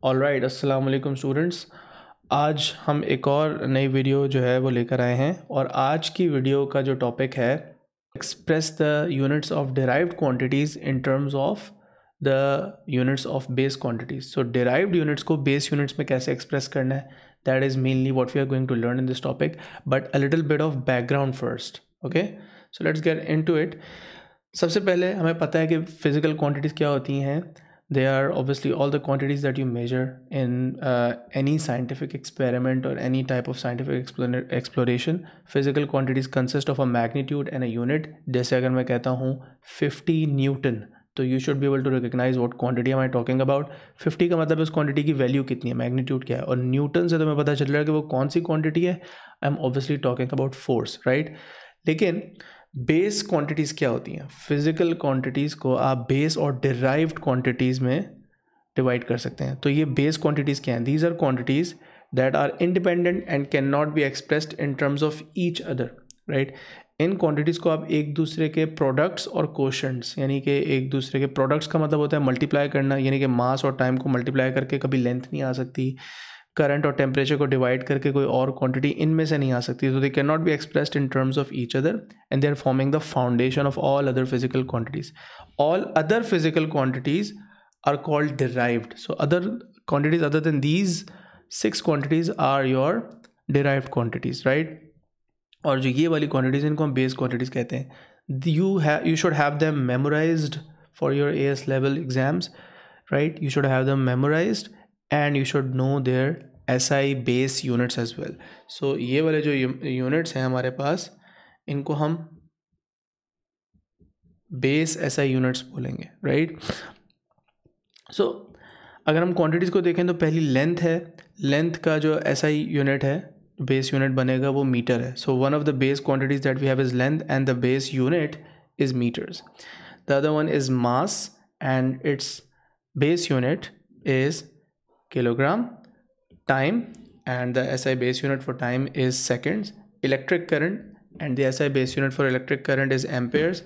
Alright, अस्सलाम वालेकुम students. आज हम एक और नई वीडियो जो है वो लेकर आए हैं और आज की वीडियो का जो टॉपिक है express the units of derived quantities in terms of the units of base quantities. So derived units को बेस यूनिट्स में कैसे एक्सप्रेस करना है, that is mainly what we are going to learn in this topic, but a little bit of background first. Okay, so let's get into it. सबसे पहले हमें पता है कि फिजिकल क्वांटिटीज़ क्या होती हैं। They are obviously all the quantities that you measure in any scientific experiment or any type of scientific exploration. Physical quantities consist of a magnitude and a unit. जैसे अगर मैं कहता हूँ 50 न्यूटन, तो you should be able to recognize what quantity am I talking about. 50 का मतलब उस quantity की value कितनी है, magnitude क्या है, और न्यूटन से तुम्हें पता चल रहा है कि वो कौन सी quantity है. I am obviously talking about force, right? लेकिन बेस क्वांटिटीज़ क्या होती हैं? फिजिकल क्वांटिटीज़ को आप बेस और डिराइव्ड क्वांटिटीज़ में डिवाइड कर सकते हैं। तो ये बेस क्वांटिटीज़ क्या हैं? These are quantities that are independent and can not be expressed in terms of each other, right. इन क्वांटिटीज़ को आप एक दूसरे के प्रोडक्ट्स और कोशेंट्स, यानी कि एक दूसरे के प्रोडक्ट्स का मतलब होता है मल्टीप्लाई करना, यानी कि मास और टाइम को मल्टीप्लाई करके कभी लेंथ नहीं आ सकती, करंट और टेम्परेचर को डिवाइड करके कोई और क्वांटिटी इनमें से नहीं आ सकती। तो they can not be expressed in terms of each other and they are forming the foundation of all other physical quantities. All other physical quantities are called derived. So other quantities other than these 6 quantities are your derived quantities, right. और जो ये वाली quantities इनको हम base quantities कहते हैं। You should have them memorized for your AS level exams, right? You should have them memorized and you should know their SI base units as well. So ये वाले जो units हैं हमारे पास, इनको हम base SI units बोलेंगे, right? So अगर हम quantities को देखें तो पहली length है। length का जो SI unit है, base unit बनेगा, वो मीटर है। So one of the base quantities that we have is length and the base unit is meters. The other one is mass and its base unit is kilogram. Time and the SI base unit for time is seconds. Electric current and the SI base unit for electric current is amperes.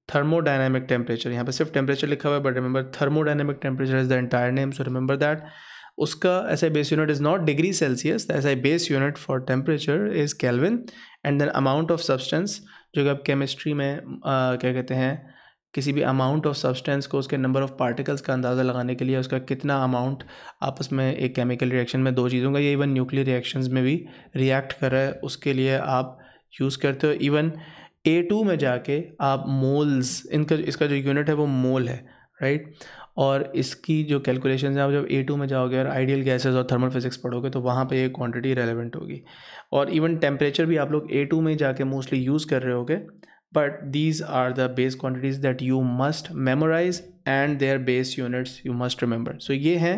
Thermodynamic temperature, यहाँ पे सिर्फ temperature लिखा हुआ है, but remember thermodynamic temperature is the entire name, so remember that. उसका SI base unit is not degree Celsius, the SI base unit for temperature is Kelvin. And then amount of substance, जो कि आप chemistry में क्या कहते हैं, किसी भी अमाउंट ऑफ सब्सटेंस को उसके नंबर ऑफ पार्टिकल्स का अंदाज़ा लगाने के लिए उसका कितना अमाउंट आपस में एक केमिकल रिएक्शन में दो चीज़ों का, ये इवन न्यूक्लियर रिएक्शंस में भी रिएक्ट कर रहा है, उसके लिए आप यूज़ करते हो। इवन A2 में जाके आप मोल्स, इसका जो यूनिट है वो मोल है, राइट। और इसकी जो कैलकुलेशन है, आप जब A2 में जाओगे और आइडियल गैसेस और थर्मल फिजिक्स पढ़ोगे तो वहाँ पे ये क्वांटिटी रेलेवेंट होगी। और इवन टेम्परेचर भी आप लोग A2 में जाके मोस्टली यूज़ कर रहे होगे, but these are the base quantities that you must memorize and their base units you must remember. So ये हैं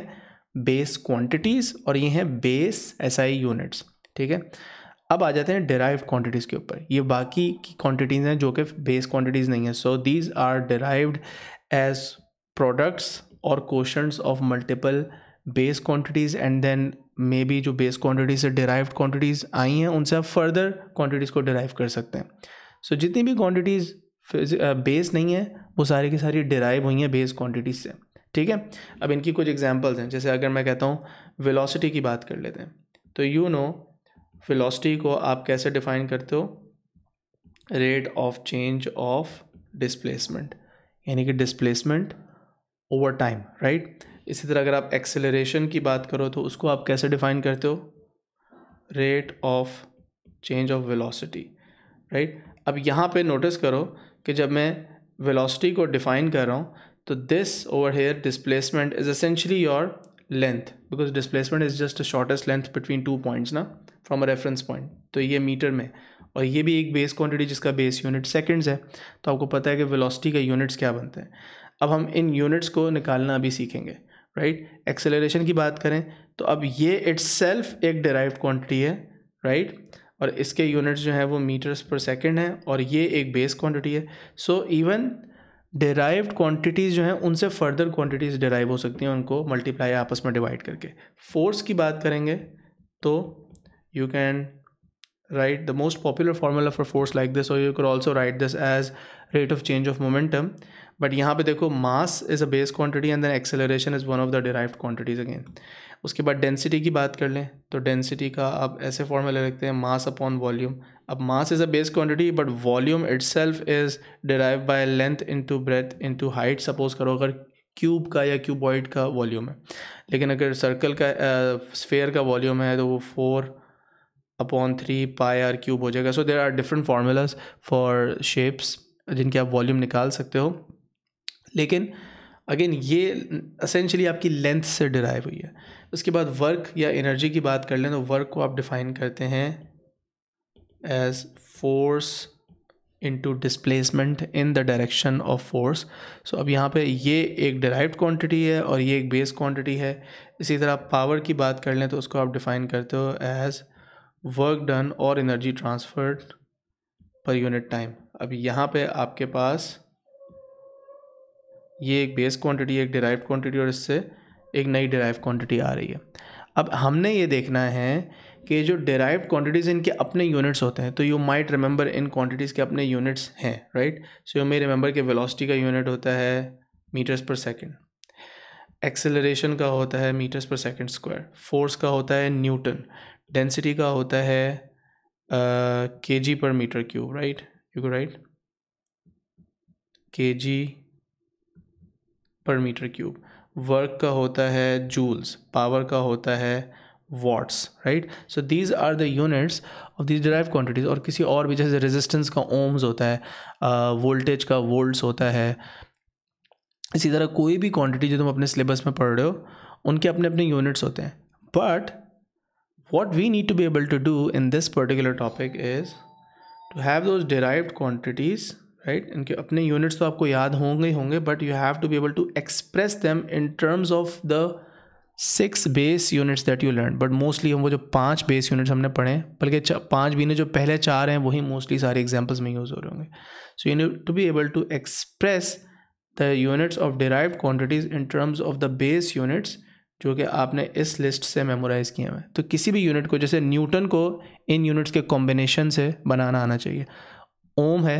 base quantities और ये हैं base SI units, ठीक है। अब आ जाते हैं derived quantities के ऊपर। ये बाकी की quantities हैं जो कि base quantities नहीं है। So these are derived as products or quotients of multiple base quantities and then maybe जो base quantities से derived quantities आई हैं उनसे आप further quantities को derive कर सकते हैं। सो जितनी भी क्वांटिटीज़ बेस नहीं है वो सारी की सारी डिराइव हुई हैं बेस क्वांटिटीज़ से, ठीक है। अब इनकी कुछ एग्जांपल्स हैं। जैसे अगर मैं कहता हूँ वेलोसिटी की बात कर लेते हैं, तो यू नो वेलोसिटी को आप कैसे डिफाइन करते हो? Rate of change of displacement, यानी कि डिस्प्लेसमेंट ओवर टाइम, राइट। इसी तरह अगर आप एक्सेलरेशन की बात करो तो उसको आप कैसे डिफाइन करते हो? Rate of change of velocity, right. अब यहाँ पे नोटिस करो कि जब मैं वेलोसिटी को डिफाइन कर रहा हूँ तो this over here displacement is essentially your length, because displacement is just the shortest length between 2 points ना, फ्रॉम अ रेफरेंस पॉइंट। तो ये मीटर में, और ये भी एक बेस क्वांटिटी जिसका बेस यूनिट सेकंड्स है। तो आपको पता है कि वेलोसिटी के यूनिट्स क्या बनते हैं। अब हम इन यूनिट्स को निकालना अभी सीखेंगे, राइट। एक्सेलरेशन की बात करें तो अब ये इट्सेल्फ एक डिराइव्ड क्वांटिटी है, राइट, और इसके यूनिट्स जो हैं वो मीटर्स पर सेकंड हैं और ये एक बेस क्वांटिटी है। सो इवन डिराइव्ड क्वांटिटीज़ जो हैं उनसे फर्दर क्वांटिटीज़ डिराइव हो सकती हैं, उनको मल्टीप्लाई आपस में डिवाइड करके। फोर्स की बात करेंगे तो you can write the most popular formula for force like this, और you can also write this as rate of change of momentum, but यहाँ पे देखो mass is a base quantity and then acceleration is one of the derived quantities again. उसके बाद density की बात कर लें तो डेंसिटी का आप ऐसे फॉर्मूला लिखते हैं मास अपॉन वॉल्यूम। अब mass is a base quantity but volume itself is derive by length into breadth into height. Suppose करो अगर क्यूब का या क्यूबॉइड का वॉल्यूम है, लेकिन अगर सर्कल का स्फेयर का वॉल्यूम है तो वो 4/3 पाई आर क्यूब हो जाएगा। So there are different formulas for shapes जिनके आप वॉल्यूम निकाल सकते हो, लेकिन अगेन ये असेंशली आपकी लेंथ से डिराइव हुई है। उसके बाद वर्क या एनर्जी की बात कर लें तो वर्क को आप डिफाइन करते हैं as force into displacement in the direction of force. So अब यहाँ पे ये एक डिराइव्ड क्वांटिटी है और ये एक बेस क्वांटिटी है। इसी तरह पावर की बात कर लें तो उसको आप डिफाइन करते हो एज वर्क डन और energy transferred per unit time. अब यहाँ पे आपके पास ये एक बेस क्वांटिटी, एक डिराइव्ड क्वांटिटी और इससे एक नई डिराइव्ड क्वांटिटी आ रही है। अब हमने ये देखना है कि जो डिराइव्ड क्वांटिटीज़ इनके अपने यूनिट्स होते हैं, तो you might remember in quantities के अपने यूनिट्स हैं, right. So you may remember कि वेलोसिटी का यूनिट होता है मीटर्स पर सेकेंड, एक्सेलरेशन का होता है metres per second square, force का होता है न्यूटन, डेंसिटी का होता है kg per metre cube, right. You को write kg per metre cube. Work का होता है जूल्स, पावर का होता है watts, right. So these are the units of these derived quantities. और किसी और भी जैसे रेजिस्टेंस का ओम्स होता है, वोल्टेज का वोल्ट्स होता है। इसी तरह कोई भी क्वांटिटी जो तुम अपने सिलेबस में पढ़ रहे हो उनके अपने अपने यूनिट्स होते हैं। But what we need to be able to do in this particular topic is to have those derived quantities, right? इनके अपने units तो आपको याद होंगे ही होंगे, but you have to be able to express them in terms of the 6 base units that you learned. But mostly हम वो जो 5 base units हमने पढ़े, बल्कि 5 भी नहीं, जो पहले 4 हैं वही mostly सारे examples में यूज़ हो रहे होंगे। So you need to be able to express the units of derived quantities in terms of the base units जो कि आपने इस लिस्ट से मेमोराइज़ किए हुए। तो किसी भी यूनिट को, जैसे न्यूटन को इन यूनिट्स के कॉम्बिनेशन से बनाना आना चाहिए। ओम है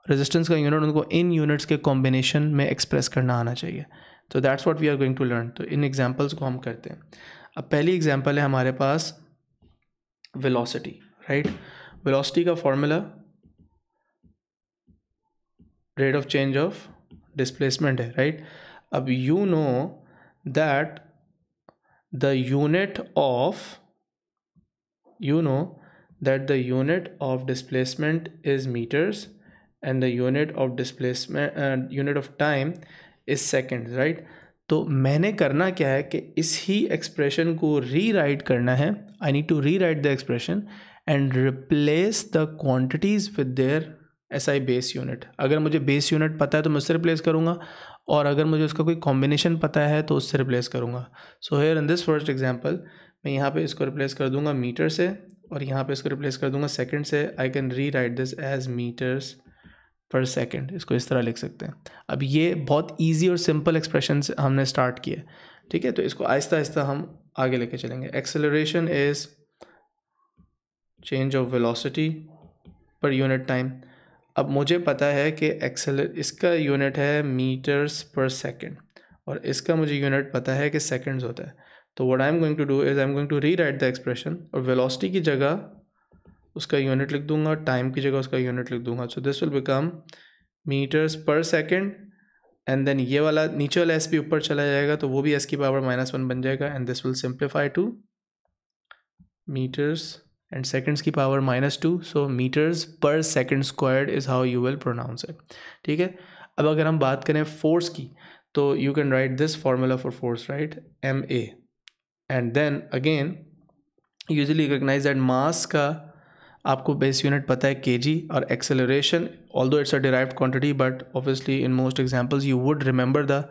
रेजिस्टेंस का यूनिट, उनको इन यूनिट्स के कॉम्बिनेशन में एक्सप्रेस करना आना चाहिए। तो that's what we are going to learn. तो इन एग्जांपल्स को हम करते हैं। अब पहली एग्जांपल है हमारे पास वेलोसिटी, राइट। वेलोसिटी का formula rate of change of displacement है, राइट। अब you know that the unit of displacement is meters and the unit of displacement unit of time is seconds, right। तो मैंने करना क्या है कि इस ही एक्सप्रेशन को रीराइट करना है। I need to rewrite the expression and replace the quantities with their SI base unit. अगर मुझे बेस यूनिट पता है तो मैं उससे रिप्लेस करूँगा, और अगर मुझे उसका कोई कॉम्बिनेशन पता है तो उससे रिप्लेस करूँगा। So here in this first example मैं यहाँ पे इसको रिप्लेस कर दूँगा मीटर से, और यहाँ पे इसको रिप्लेस कर दूँगा सेकंड से। I can rewrite this as metres per second, इसको इस तरह लिख सकते हैं। अब ये बहुत ईजी और सिंपल एक्सप्रेशन से हमने स्टार्ट किया, ठीक है। तो इसको आहिस्ता आहिस्ता हम आगे लेके चलेंगे। Acceleration is change of velocity per unit time. अब मुझे पता है कि इसका यूनिट है मीटर्स पर सेकंड और इसका मुझे यूनिट पता है कि सेकंड्स होता है। तो what I am going to do is I am going to rewrite the expression, और वेलोसिटी की जगह उसका यूनिट लिख दूंगा, टाइम की जगह उसका यूनिट लिख दूंगा। So this will become metres per second, and then ये वाला नीचे वाला एस भी ऊपर चला जाएगा तो वो भी एस की पावर -1 बन जाएगा, and this will simplify to metres and seconds की power -2, so meters per second squared is how you will pronounce it, ठीक है। अब अगर हम बात करें फोर्स की तो you can write this formula for force, right, ma, and then again usually recognize that mass का आपको बेस यूनिट पता है kg, और acceleration although it's a derived quantity but obviously in most examples you would remember the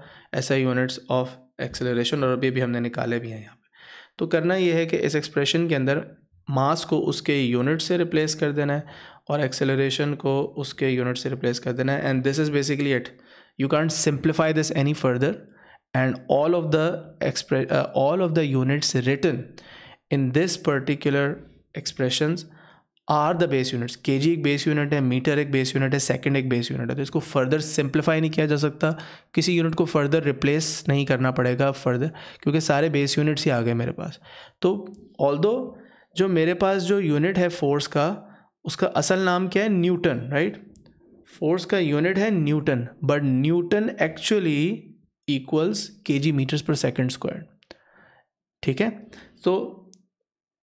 SI units of acceleration, और अभी भी हमने निकाले भी हैं यहाँ पे। तो करना ये है कि इस एक्सप्रेशन के अंदर मास को उसके यूनिट से रिप्लेस कर देना है और एक्सेलरेशन को उसके यूनिट से रिप्लेस कर देना है, and this is basically it. You can't simplify this any further, and all of the units written in this particular expressions are the base units. Kg एक बेस यूनिट है, metre एक base unit है, second एक base unit है। तो इसको further simplify नहीं किया जा सकता, किसी यूनिट को फर्दर रिप्लेस नहीं करना पड़ेगा फर्दर, क्योंकि सारे बेस यूनिट्स ही आ गए मेरे पास। तो ऑल्दो जो मेरे पास जो यूनिट है फोर्स का, उसका असल नाम क्या है, न्यूटन, राइट। फोर्स का यूनिट है Newton, but Newton actually equals kg metres per second square, ठीक है। तो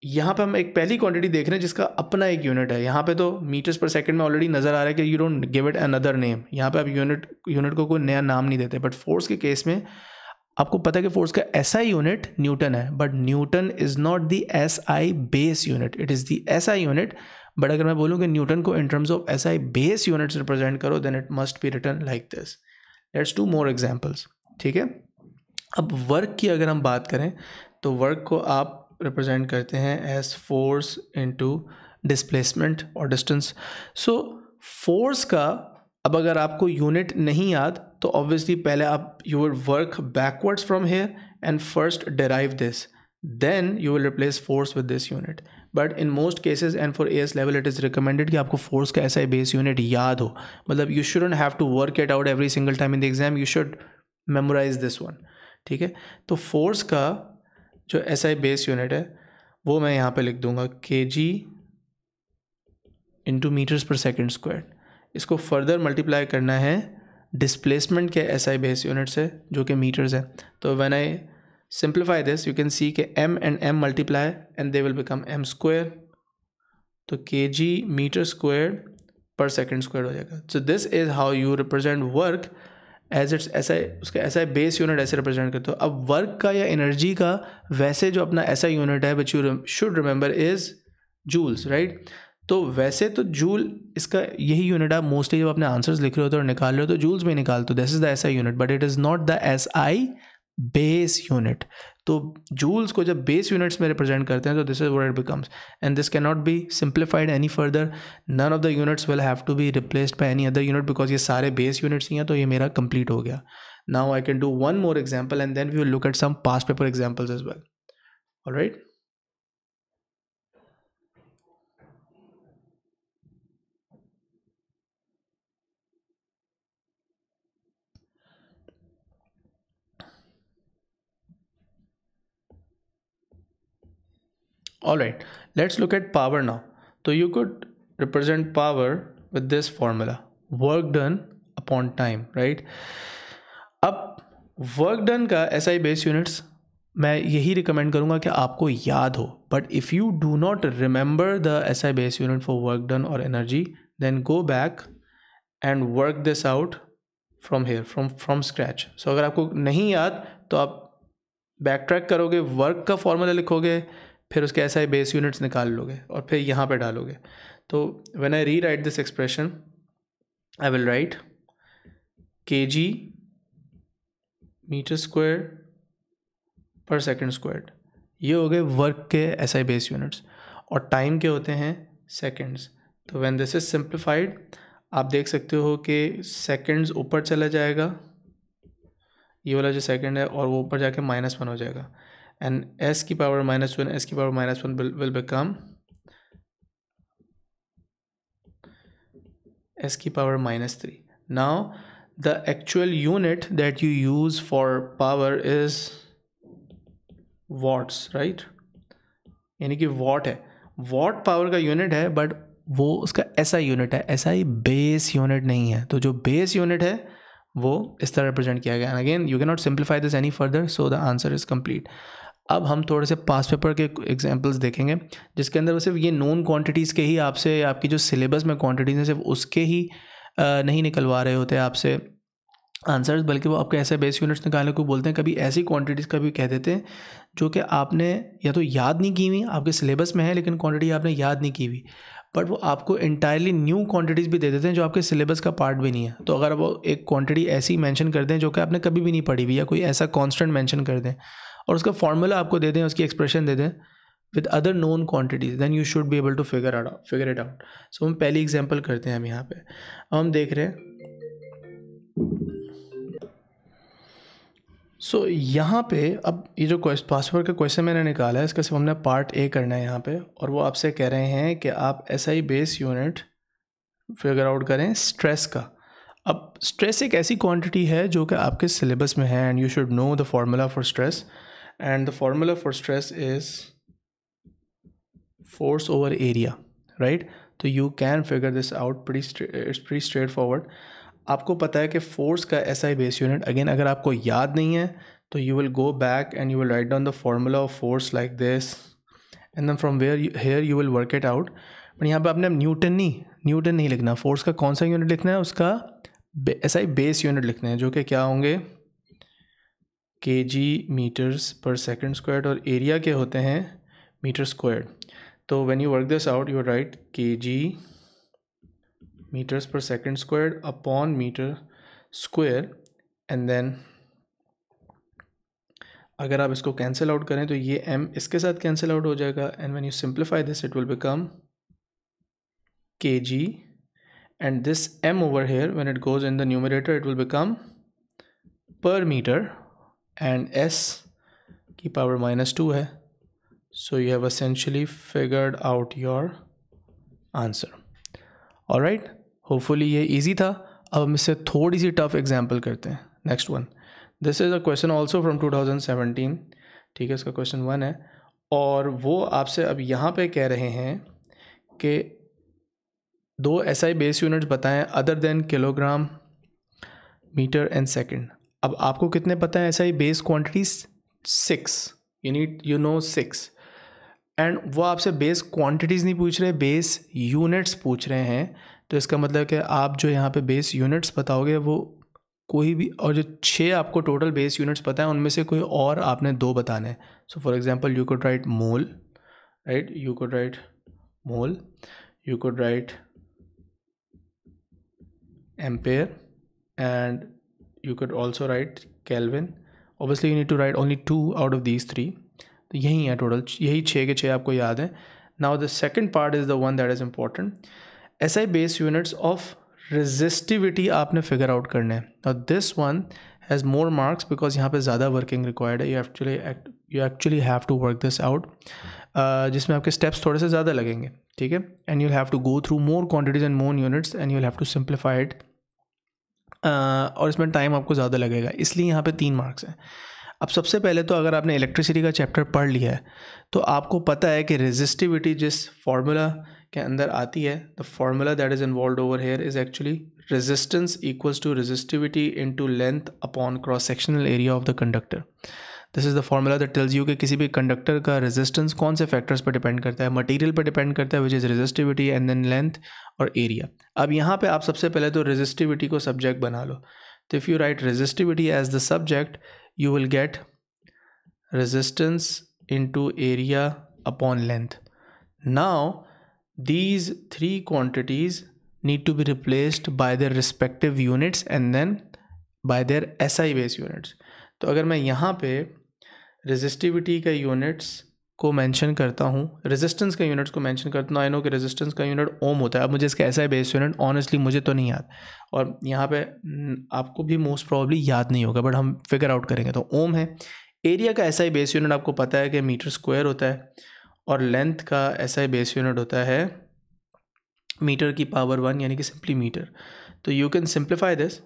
यहाँ पे हम एक पहली क्वांटिटी देख रहे हैं जिसका अपना एक यूनिट है। यहाँ पे तो मीटर्स पर सेकंड में ऑलरेडी नज़र आ रहा है कि you don't give it another name. यहाँ पे आप यूनिट को कोई नया नाम नहीं देते। बट फोर्स के केस में आपको पता है कि फोर्स का एसआई यूनिट न्यूटन है, but newton is not the SI base unit, it is the SI unit. But अगर मैं बोलूँ कि न्यूटन को in terms of SI base units represent करो, then it must be written like this. Let's do more examples, ठीक है। अब work की अगर हम बात करें तो वर्क को आप रिप्रेजेंट करते हैं एज फोर्स इनटू डिस्प्लेसमेंट और डिस्टेंस। सो फोर्स का अब अगर आपको यूनिट नहीं याद तो ऑब्वियसली पहले आप you will work backwards from here and first derive this, then you will replace force with this unit. But in most cases and for AS level it is recommended कि आपको force का SI base unit याद हो। मतलब you shouldn't have to work it out every single time in the exam, you should memorise this one, ठीक है। तो force का जो एसआई बेस यूनिट है वो मैं यहाँ पे लिख दूंगा KG into metres per second square. इसको फर्दर मल्टीप्लाई करना है डिस्प्लेसमेंट के एसआई बेस यूनिट से जो कि मीटर्स है। तो when I simplify this you can see कि m and m multiply and they will become m square. तो kg metre square per second square हो जाएगा। So this is how you represent work as it's ऐसा, उसका ऐसा base unit ऐसे represent करते हो। अब वर्क का या एनर्जी का वैसे जो अपना ऐसा यूनिट है which you should remember is joules, right. तो वैसे तो जूल इसका यही यूनिट आप मोस्टली जब अपने आंसर्स लिख रहे होते हो और निकाल रहे हो तो जूल्स में निकालते हो, this is the SI unit, but it is not the SI base unit. तो जूल्स को जब बेस यूनिट्स में रिप्रेजेंट करते हैं तो this is what it becomes, and this can not be simplified any further. None of the units will have to be replaced by any other unit because ये सारे base units ही हैं। तो ये मेरा कंप्लीट हो गया। Now I can do one more example and then we will look at some past paper examples as well, alright. Alright, let's look at power now. So you could represent power with this formula, work done upon time, right? अब work done का SI base units मैं यही recommend करूँगा कि आपको याद हो। But if you do not remember the SI base unit for work done और energy, then go back and work this out from here from scratch. So अगर आपको नहीं याद तो आप बैक ट्रैक करोगे, वर्क का फॉर्मूला लिखोगे, फिर उसके एसआई बेस यूनिट्स निकाल लोगे और फिर यहाँ पे डालोगे। तो when I rewrite this expression I will write kg metre square per second square. ये हो गए वर्क के एसआई बेस यूनिट्स और टाइम के होते हैं सेकंड्स। तो व्हेन दिस इज सिंप्लीफाइड आप देख सकते हो कि सेकंड्स ऊपर चला जाएगा, ये वाला जो सेकंड है, और वो ऊपर जाके -1 हो जाएगा। And s की पावर -1, s की पावर -1 will become s की power -3. Now the actual unit that you use for power is watts, right? यानी कि वॉट है, वॉट पावर का यूनिट है, बट वो उसका ऐसा यूनिट है, ऐसा ही बेस यूनिट नहीं है। तो जो बेस यूनिट है वो इस तरह रिप्रेजेंट किया गया। And again you can not simplify this any further, so the answer is complete. अब हम थोड़े से पास्ट पेपर के एग्जांपल्स देखेंगे जिसके अंदर वो सिर्फ ये नोन क्वांटिटीज़ के ही आपसे, आपकी जो सिलेबस में क्वांटिटीज़ हैं सिर्फ उसके ही नहीं निकलवा रहे होते आपसे आंसर्स, बल्कि वो आपके ऐसे बेस यूनिट्स निकालने को बोलते हैं। कभी ऐसी क्वांटिटीज़ का भी कह देते हैं जो कि आपने या तो याद नहीं की हुई, आपके सिलेबस में है लेकिन क्वांटिटी आपने याद नहीं की हुई, बट वो आपको इंटायरली न्यू क्वांटिटीज़ भी दे देते हैं जो आपके सिलेबस का पार्ट भी नहीं है। तो अगर वो एक क्वांटिटी ऐसी मेंशन कर दें जो कि आपने कभी भी नहीं पढ़ी हुई, या कोई ऐसा कांस्टेंट मेंशन कर दें और उसका फॉर्मूला आपको दे दें, उसकी एक्सप्रेशन दे दें with other known quantities, then you should be able to figure it out. So हम पहली एग्जांपल करते हैं हम यहाँ पे। हम देख रहे हैं सो यहाँ पे अब ये जो पासवर्ड का क्वेश्चन मैंने निकाला है इसका सिर्फ हमने पार्ट ए करना है यहाँ पे, और वो आपसे कह रहे हैं कि आप SI base unit figure out करें स्ट्रेस का। अब स्ट्रेस एक ऐसी क्वांटिटी है जो कि आपके सिलेबस में है, and you should know the formula for stress, and the formula for stress is force over area, right. तो you can figure this out, it's pretty straightforward. आपको पता है कि फोर्स का एसआई बेस यूनिट, अगेन अगर आपको याद नहीं है तो you will go back and you will write down the formula of force like this, and then from here you will work it out. But यहाँ पे आपने न्यूटन नहीं लिखना, फोर्स का कौन सा यूनिट लिखना है, उसका एसआई बेस यूनिट लिखना है, जो कि क्या होंगे kg metres per second square, और एरिया के होते हैं मीटर स्क्वायर। तो when you work this out you write kg metres per second square upon metre square, and then अगर आप इसको कैंसिल आउट करें तो ये m इसके साथ कैंसिल आउट हो जाएगा, and when you simplify this it will become kg, and this m over here when it goes in the numerator it will become per meter, and s की power -2 है। So you have essentially figured out your answer. Alright, hopefully ये easy था। अब हम इससे थोड़ी सी tough example करते हैं। Next one, this is a question also from 2017, ठीक है, इसका क्वेश्चन 1 है, और वो आपसे अब यहाँ पे कह रहे हैं कि दो एसआई बेस यूनिट्स बताएं other than kilogram, metre and second. अब आपको कितने पता है SI base quantities? 6, you know 6, एंड वो आपसे बेस क्वांटिटीज़ नहीं पूछ रहे, बेस यूनिट्स पूछ रहे हैं। तो इसका मतलब कि आप जो यहाँ पे बेस यूनिट्स बताओगे वो कोई भी, और जो 6 आपको टोटल बेस यूनिट्स पता है उनमें से कोई और आपने 2 बताने हैं। So for example you could write mole, right, you could write mole, you could write ampere, and you could also write Kelvin. Obviously you need to write only 2 out of these 3. तो यही है total, यही 6 के 6 आपको याद है। Now the second part is the one that is important. SI base units of resistivity आपने figure out करने हैं। Now this one has more marks because यहाँ पे ज़्यादा working required है। You actually have to work this out, जिसमें आपके steps थोड़े से ज़्यादा लगेंगे, ठीक है, and you'll have to go through more quantities and more units and you'll have to simplify it, और इसमें टाइम आपको ज़्यादा लगेगा, इसलिए यहाँ पे 3 मार्क्स हैं। अब सबसे पहले तो अगर आपने इलेक्ट्रिसिटी का चैप्टर पढ़ लिया है तो आपको पता है कि रेजिस्टिविटी जिस फार्मूला के अंदर आती है, the formula that is involve over here is actually resistance equals to resistivity into length upon cross sectional area of the conductor. This is the formula that tells you कि किसी भी conductor का resistance कौन से factors पर depend करता है, material पर डिपेंड करता है which is resistivity, and then length और एरिया। अब यहाँ पे आप सबसे पहले तो रेजिस्टिविटी को सब्जेक्ट बना लो। तो if you write resistivity as the subject you will get resistance into area upon length. Now these 3 quantities need to be replaced by their respective units and then by their SI base units. तो अगर मैं यहाँ पे resistivity का units को mention करता हूँ, resistance का यूनिट्स को मेंशन करता हूँ, आई नो कि रेजिस्टेंस का यूनिट ओम होता है। अब मुझे इसका ऐसा बेस यूनिट ऑनेस्टली मुझे तो नहीं याद, और यहाँ पे आपको भी मोस्ट प्रॉब्ली याद नहीं होगा, बट हम फिगर आउट करेंगे। तो ओम है। एरिया का ऐसा बेस यूनिट आपको पता है कि मीटर स्क्वायर होता है, और लेंथ का ऐसा बेस यूनिट होता है मीटर की पावर 1, यानी कि सिंपली मीटर। तो you can simplify this,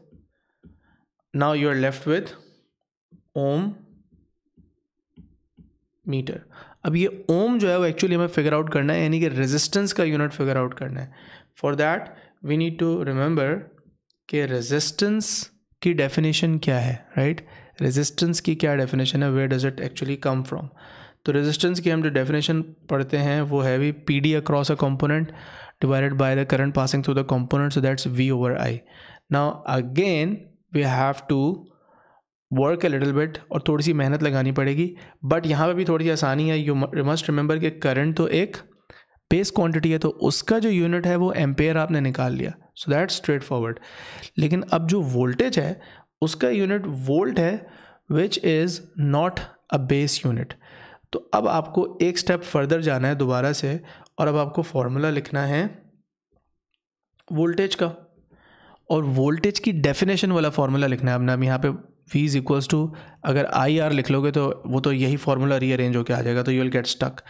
now you are left with ohm metre. अब ये ओम जो है वो एक्चुअली हमें फिगर आउट करना है, यानी कि रेजिस्टेंस का यूनिट फिगर आउट करना है। For that we need to remember कि रेजिस्टेंस की डेफिनेशन क्या है, राइट। रेजिस्टेंस की क्या डेफिनेशन है, where does it actually come from. तो रेजिस्टेंस की हम जो डेफिनेशन पढ़ते हैं वो है भी P D across a component divided by the current passing through the component, so that's V over I. Now again we have to work a little bit, और थोड़ी सी मेहनत लगानी पड़ेगी, बट यहाँ पे भी थोड़ी सी आसानी है। यू मस्ट रिमेंबर कि करंट तो एक बेस क्वांटिटी है, तो उसका जो यूनिट है वो एम्पेयर आपने निकाल लिया, सो दैट्स स्ट्रेट फॉरवर्ड। लेकिन अब जो वोल्टेज है उसका यूनिट वोल्ट है, which is not a base unit. तो अब आपको एक स्टेप फर्दर जाना है दोबारा से, और अब आपको फॉर्मूला लिखना है वोल्टेज का, और वोल्टेज की डेफिनेशन वाला फॉर्मूला लिखना है। अब हम यहाँ पे V इज इक्वल्स टू, अगर IR लिख लोगे तो वो तो यही फार्मूला रीअरेंज होकर आ जाएगा, तो you will get stuck.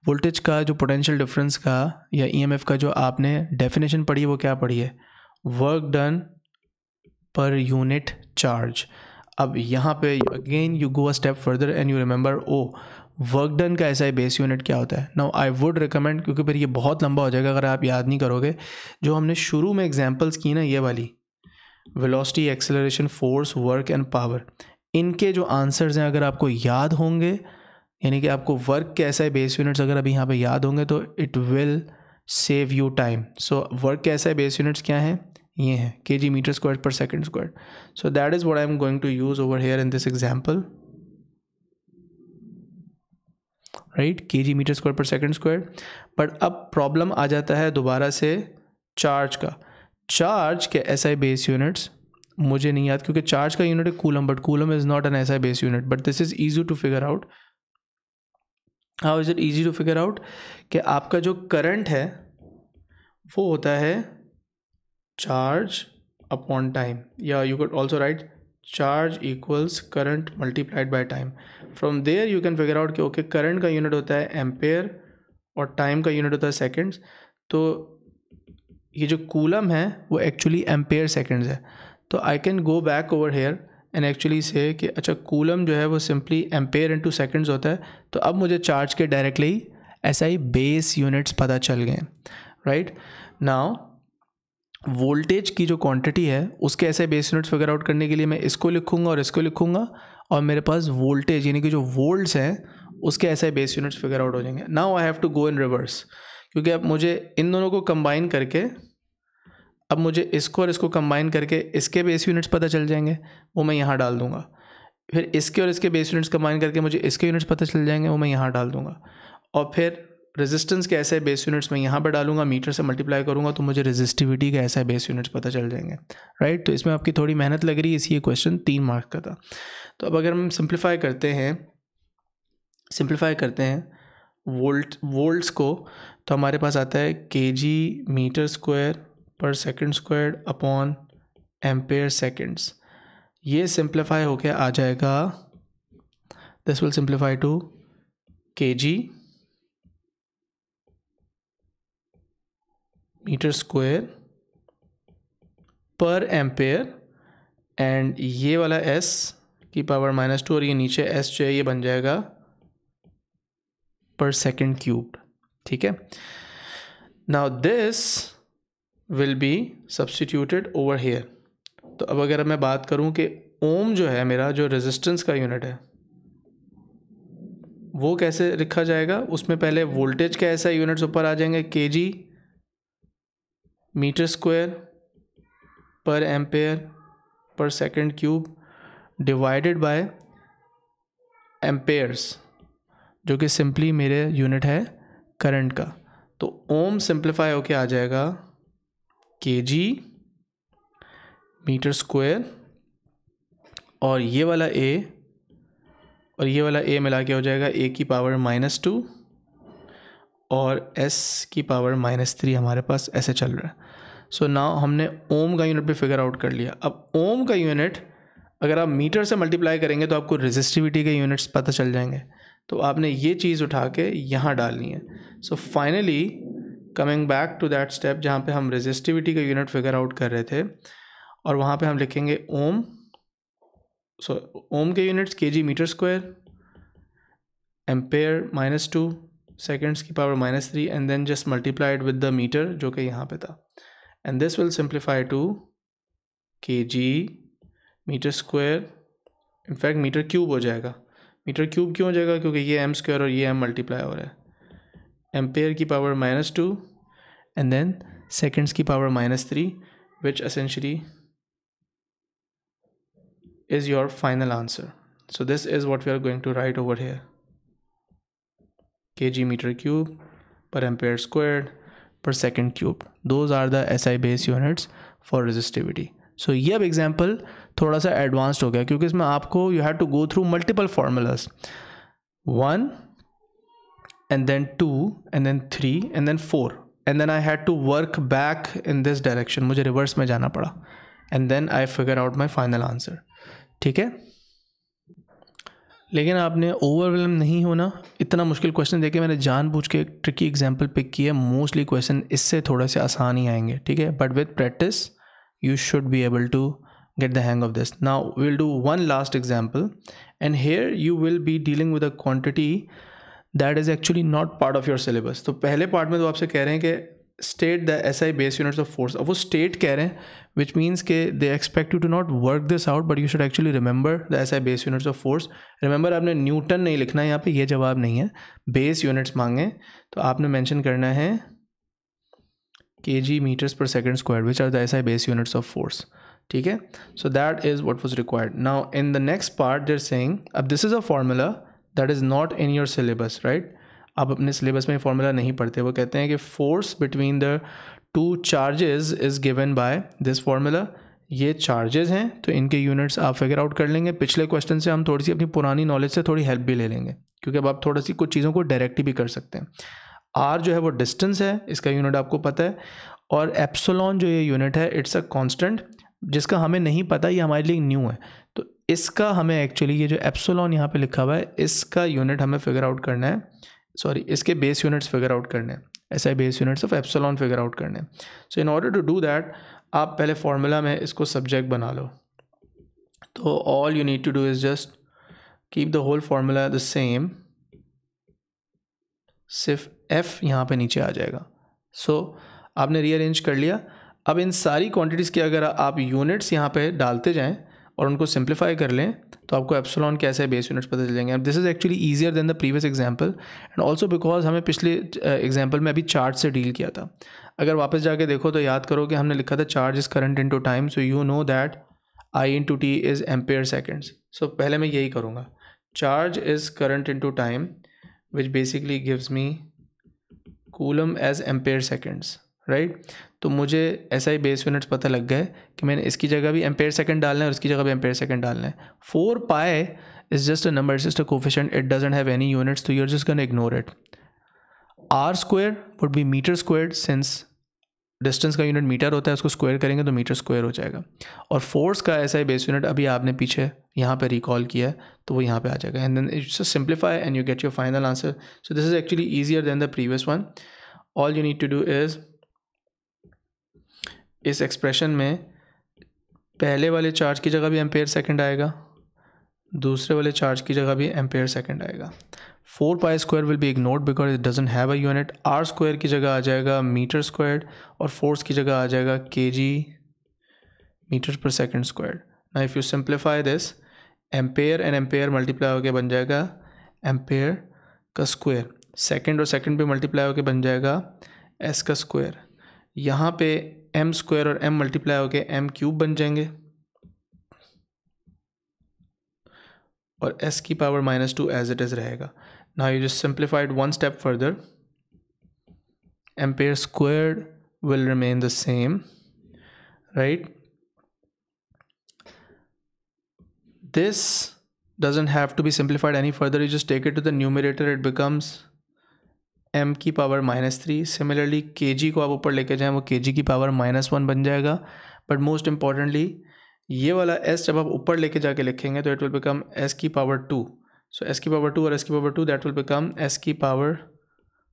Voltage का जो पोटेंशियल डिफरेंस का या EMF का जो आपने डेफिनेशन पढ़ी है वो क्या पढ़ी है? Work done per unit charge. अब यहाँ पे again you go a step further and you remember, oh work done का ऐसा बेस यूनिट क्या होता है। नाउ आई वुड रिकमेंड, क्योंकि फिर ये बहुत लंबा हो जाएगा अगर आप याद नहीं करोगे, जो हमने शुरू में एग्जांपल्स की ना, ये वाली velocity, acceleration, force, work and power, इनके जो आंसर्स हैं अगर आपको याद होंगे, यानी कि आपको वर्क के ऐसा बेस यूनिट्स अगर अभी यहाँ पे याद होंगे तो it will save you time. So work के ऐसा बेस यूनिट्स क्या हैं? ये हैं kg metre square per second square. So that is what I am going to use over here in this example, right, kg metre square per second square. But अब problem आ जाता है दोबारा से चार्ज का। चार्ज के SI base units मुझे नहीं याद, क्योंकि चार्ज का यूनिट है coulomb, but coulomb is not an SI base unit, but this is easy to figure out. How is it easy to figure out? कि आपका जो करंट है वो होता है चार्ज अपॉन टाइम, या you can also write charge equals current multiplied by time. From there you can figure out कि okay current का यूनिट होता है एम्पेयर और टाइम का यूनिट होता है सेकेंड्स। तो ये जो कूलम है वो एक्चुअली एम्पेयर सेकेंड्स है। तो I can go back over here and actually से कि अच्छा कूलम जो है वो सिंपली एम्पेयर इनटू सेकेंड्स होता है। तो अब मुझे चार्ज के डायरेक्टली SI बेस यूनिट्स पता चल गए, राइट। नाउ वोल्टेज की जो क्वांटिटी है उसके ऐसे बेस यूनिट्स फिगर आउट करने के लिए मैं इसको लिखूंगा और इसको लिखूंगा, और मेरे पास वोल्टेज यानी कि जो वोल्ट्स हैं उसके ऐसे बेस यूनिट्स फिगर आउट हो जाएंगे। Now I have to go in reverse, क्योंकि अब मुझे इन दोनों को कंबाइन करके, अब मुझे इसको और इसको कंबाइन करके इसके बेस यूनिट्स पता चल जाएंगे, वो मैं यहाँ डाल दूँगा। फिर इसके और इसके बेस यूनिट्स कंबाइन करके मुझे इसके यूनिट्स पता चल जाएंगे, वो मैं यहाँ डाल दूँगा। और फिर रेजिस्टेंस के ऐसे बेस यूनिट्स मैं यहाँ पर डालूंगा, मीटर से मल्टीप्लाई करूँगा तो मुझे रेजिस्टिविटी के ऐसे बेस यूनिट्स पता चल जाएंगे, राइट। तो इसमें आपकी थोड़ी मेहनत लग रही है, इसी ये क्वेश्चन 3 मार्क्स का था। तो अब अगर हम सिंप्लीफाई करते हैं वोल्ट्स को, तो हमारे पास आता है kg metre square per second square upon ampere seconds. ये सिंप्लीफाई होके आ जाएगा, this will simplify to kg metre square per ampere, and ये वाला s की पावर -2 और ये नीचे s जो है ये बन जाएगा पर सेकेंड क्यूब्ड, ठीक है। Now this will be substituted over here. तो अब अगर मैं बात करूं कि ओम जो है मेरा जो रेजिस्टेंस का यूनिट है वो कैसे लिखा जाएगा, उसमें पहले वोल्टेज के ऐसा यूनिट्स ऊपर आ जाएंगे, kg metre square per ampere per second cube divided by amperes, जो कि सिंपली मेरे यूनिट है करंट का। तो ओम सिंप्लीफाई होके आ जाएगा kg मीटर स्क्वायर, और ये वाला a और ये वाला a मिला के हो जाएगा a की पावर -2 और s की पावर -3 हमारे पास ऐसे चल रहा है। सो नाउ हमने ओम का यूनिट भी फिगर आउट कर लिया। अब ओम का यूनिट अगर आप मीटर से मल्टीप्लाई करेंगे तो आपको रेजिस्टिविटी के यूनिट्स पता चल जाएंगे, तो आपने ये चीज़ उठा के यहाँ डालनी है। So finally coming back to that step जहाँ पे हम रेजिस्टिविटी का यूनिट फिगर आउट कर रहे थे, और वहाँ पे हम लिखेंगे ओम। सो ओम के units kg metre square, ampere -2, seconds की power -3, and then just multiplied with the metre जो कि यहाँ पे था, and this will simplify to kg metre square, in fact metre cube हो जाएगा। मीटर क्यूब क्यों हो जाएगा, क्योंकि ये m स्क्वायर और ये m मल्टीप्लाई हो रहा है, एम्पेयर की पावर -2 एंड देन सेकेंड्स की power -3, which essentially is your final answer. So this is what we are going to write over here, kg meter cube per ampere squared per second cube. Those are the SI base units for resistivity. So ये अब example थोड़ा सा advanced हो गया, क्योंकि इसमें आपको you had to go through multiple formulas, 1 and then 2 and then 3 and then 4, and then I had to work back in this direction, मुझे रिवर्स में जाना पड़ा, and then I figure out my final answer. ठीक है, लेकिन आपने overwhelm नहीं होना। इतना मुश्किल क्वेश्चन देके मैंने जानबूझ के एक ट्रिकी एग्जांपल पिक किया, मोस्टली क्वेश्चन इससे थोड़ा से आसान ही आएंगे, ठीक है, but with practice you should be able to get the hang of this. Now we'll do one last example, and here you will be dealing with a quantity that is actually not part of your syllabus. तो पहले part में तो आपसे कह रहे हैं कि state the SI base units of force. अब वो state कह रहे हैं, which means कि they expect you to not work this out, but you should actually remember the SI base units of force. Remember आपने न्यूटन नहीं लिखना है यहाँ पे, ये जवाब नहीं है, बेस यूनिट्स मांगे तो आपने मेंशन करना है kg meters per second squared, which are the SI base units of force. ठीक है, so that is what was required. Now in the next part they're saying, अब this is a formula that is not in your syllabus, right? आप अपने syllabus में formula नहीं पढ़ते, वो कहते हैं कि force between the two charges is given by this formula. ये charges हैं तो इनके units आप figure out कर लेंगे। पिछले question से हम थोड़ी सी अपनी पुरानी knowledge से थोड़ी help भी ले लेंगे, क्योंकि अब आप थोड़ी सी कुछ चीज़ों को डायरेक्ट भी कर सकते हैं। आर जो है वो डिस्टेंस है, इसका यूनिट आपको पता है, और एप्सिलॉन जो ये यूनिट है इट्स अ कांस्टेंट जिसका हमें नहीं पता, ये हमारे लिए न्यू है, तो इसका हमें एक्चुअली ये जो एप्सिलॉन यहाँ पे लिखा हुआ है इसका यूनिट हमें फिगर आउट करना है, सॉरी इसके बेस यूनिट्स फिगर आउट करने हैं, ऐसा base units of epsilon figure out करने हैं। So in order to do that आप पहले फॉर्मूला में इसको सब्जेक्ट बना लो। तो all you need to do is just keep the whole formula the same, सिर्फ f यहाँ पे नीचे आ जाएगा। सो आपने रीअरेंज कर लिया। अब इन सारी क्वांटिटीज़ के अगर आप यूनिट्स यहाँ पे डालते जाएं और उनको सिंप्लीफाई कर लें तो आपको एप्सिलॉन कैसे बेस यूनिट्स पता चलेंगे। अब this is actually easier than the previous example, and also because हमें पिछले एग्जांपल में अभी चार्ज से डील किया था। अगर वापस जाके देखो तो याद करो कि हमने लिखा था charge is current into time, so you know that I into T is ampere seconds. So पहले मैं यही करूँगा, charge is current into time which basically gives me coulomb as ampere seconds, right. तो मुझे ऐसा ही बेस यूनिट्स पता लग गए कि मैंने इसकी जगह भी एम्पेयर सेकंड डालना है और इसकी जगह भी एम्पेयर सेकंड डालना है। 4 pi is just a number, just a coefficient, it doesn't have any units, तो you are just gonna ignore it. R square would be metre squared, since distance का यूनिट मीटर होता है, उसको square करेंगे तो metre square हो जाएगा। और फोर्स का ऐसा ही बेस यूनिट अभी आपने पीछे यहाँ पे रिकॉल किया है तो वो यहाँ पे आ जाएगा, and then it's simplify and you get your final answer. So this is actually easier than the previous one. All you need to do is इस एक्सप्रेशन में पहले वाले चार्ज की जगह भी एम्पेयर सेकंड आएगा, दूसरे वाले चार्ज की जगह भी एम्पेयर सेकंड आएगा। 4 pi square will be ignored because it doesn't have a unit. R square की जगह आ जाएगा मीटर स्क्वायर्ड और फोर्स की जगह आ जाएगा केजी मीटर पर second squared. Now if you simplify this, ampere and ampere multiply होकर बन जाएगा एम्पेयर का स्क्वायर, सेकंड और सेकंड पे मल्टीप्लाई होकर बन जाएगा एस का स्क्वायर। यहाँ पे एम स्क्वायर और एम मल्टीप्लाई होकर एम क्यूब बन जाएंगे और s की पावर -2 एज इट इज़ रहेगा। Now you just simplified one step further, ampere squared will remain the same, right? This doesn't have to be simplified any further, you just take it to the numerator, it becomes m की power -3। Similarly kg को आप ऊपर लेके जाएं वो kg की power -1 बन जाएगा। बट मोस्ट इम्पॉर्टेंटली ये वाला s जब आप ऊपर लेके जाके लिखेंगे तो इट विल बिकम s की पावर 2। सो s की पावर 2 और s की power 2 that will become s की power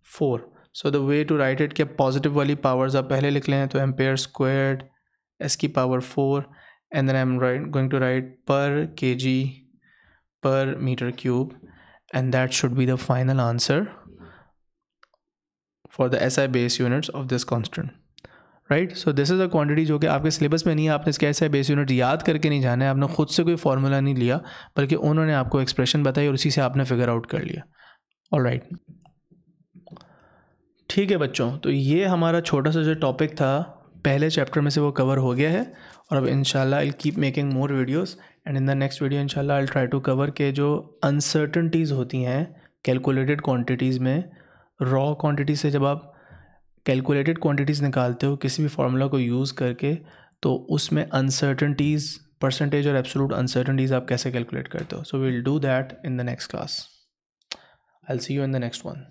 4। So the way to write it कि पॉजिटिव वाली पावर्स आप पहले लिख लें तो एम्पेयर स्क्वायर्ड s की power 4 and then I am going to write per kg per metre cube, and that should be the final answer for the SI base units of this constant, right? So this is a quantity जो कि आपके syllabus में नहीं है, आपने इसके SI base unit याद करके नहीं जाना है, आपने खुद से कोई फार्मूला नहीं लिया बल्कि उन्होंने आपको एक्सप्रेशन बताई और उसी से आपने फिगर आउट कर लिया। ऑलराइट, ठीक है बच्चों, तो ये हमारा छोटा सा जो टॉपिक था पहले चैप्टर में से वो कवर हो गया है, और अब इंशाल्लाह I keep making more videos, and in the next video इंशाल्लाह आई ट्राई टू कवर के जो अनसर्टनटीज़ होती हैं कैलकुलेटेड क्वान्टिटीज़ में। रॉ क्वांटिटी से जब आप कैलकुलेटेड क्वांटिटीज़ निकालते हो किसी भी फार्मूला को यूज़ करके, तो उसमें अनसर्टनटीज़, परसेंटेज और एब्सोल्यूट अनसर्टनटीज़ आप कैसे कैलकुलेट करते हो। So we will do that in the next class. I will see you in the next one.